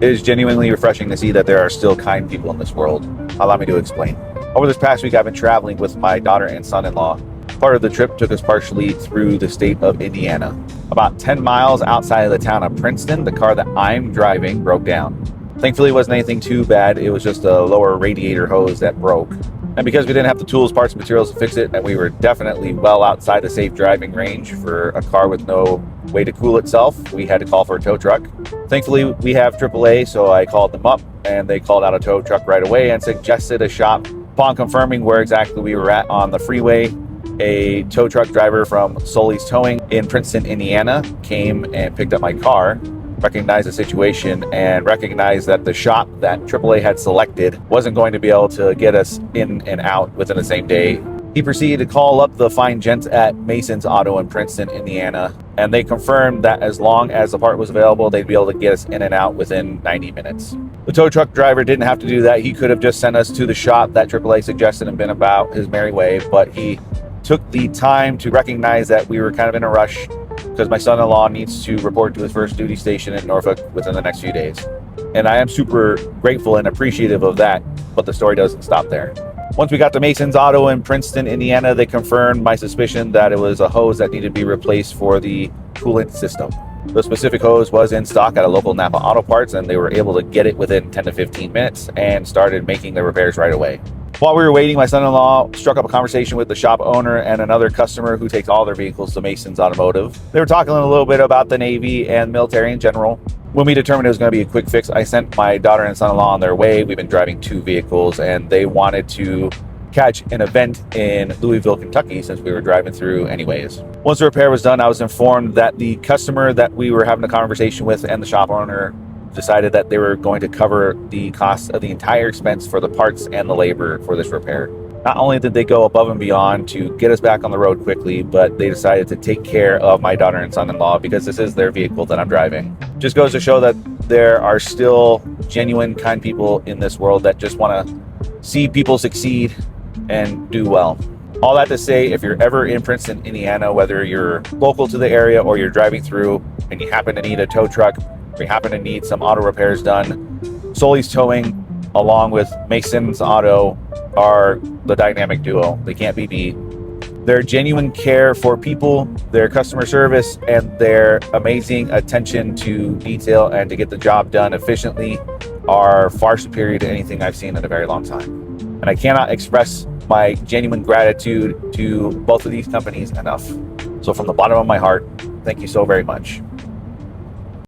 It is genuinely refreshing to see that there are still kind people in this world. Allow me to explain. Over this past week, I've been traveling with my daughter and son-in-law. Part of the trip took us partially through the state of Indiana. About 10 miles outside of the town of Princeton, the car that I'm driving broke down. Thankfully, it wasn't anything too bad. It was just a lower radiator hose that broke. And because we didn't have the tools, parts, and materials to fix it, and we were definitely well outside the safe driving range for a car with no way to cool itself, we had to call for a tow truck. Thankfully, we have AAA, so I called them up, and they called out a tow truck right away and suggested a shop. Upon confirming where exactly we were at on the freeway, a tow truck driver from Sully's Towing in Princeton, Indiana, came and picked up my car, recognized the situation, and recognized that the shop that AAA had selected wasn't going to be able to get us in and out within the same day. He proceeded to call up the fine gents at Mason's Auto in Princeton, Indiana, and they confirmed that as long as the part was available, they'd be able to get us in and out within 90 minutes. The tow truck driver didn't have to do that. He could have just sent us to the shop that AAA suggested and been about his merry way, but he took the time to recognize that we were kind of in a rush because my son-in-law needs to report to his first duty station in Norfolk within the next few days. And I am super grateful and appreciative of that, but the story doesn't stop there. Once we got to Mason's Auto in Princeton, Indiana, they confirmed my suspicion that it was a hose that needed to be replaced for the coolant system. The specific hose was in stock at a local Napa Auto Parts, and they were able to get it within 10 to 15 minutes and started making the repairs right away. While we were waiting, my son-in-law struck up a conversation with the shop owner and another customer who takes all their vehicles to Mason's Automotive. They were talking a little bit about the Navy and military in general. When we determined it was going to be a quick fix, I sent my daughter and son-in-law on their way. We've been driving 2 vehicles, and they wanted to catch an event in Louisville, Kentucky, since we were driving through anyways. Once the repair was done, I was informed that the customer that we were having a conversation with and the shop owner decided that they were going to cover the cost of the entire expense for the parts and the labor for this repair. Not only did they go above and beyond to get us back on the road quickly, but they decided to take care of my daughter and son-in-law because this is their vehicle that I'm driving. Just goes to show that there are still genuine, kind people in this world that just want to see people succeed and do well. All that to say, if you're ever in Princeton, Indiana, whether you're local to the area or you're driving through and you happen to need a tow truck, or you happen to need some auto repairs done, Sully's Towing along with Mason's Auto are the dynamic duo. They can't be beat. Their genuine care for people, their customer service, and their amazing attention to detail and to get the job done efficiently are far superior to anything I've seen in a very long time. And I cannot express my genuine gratitude to both of these companies enough. So from the bottom of my heart, thank you so very much.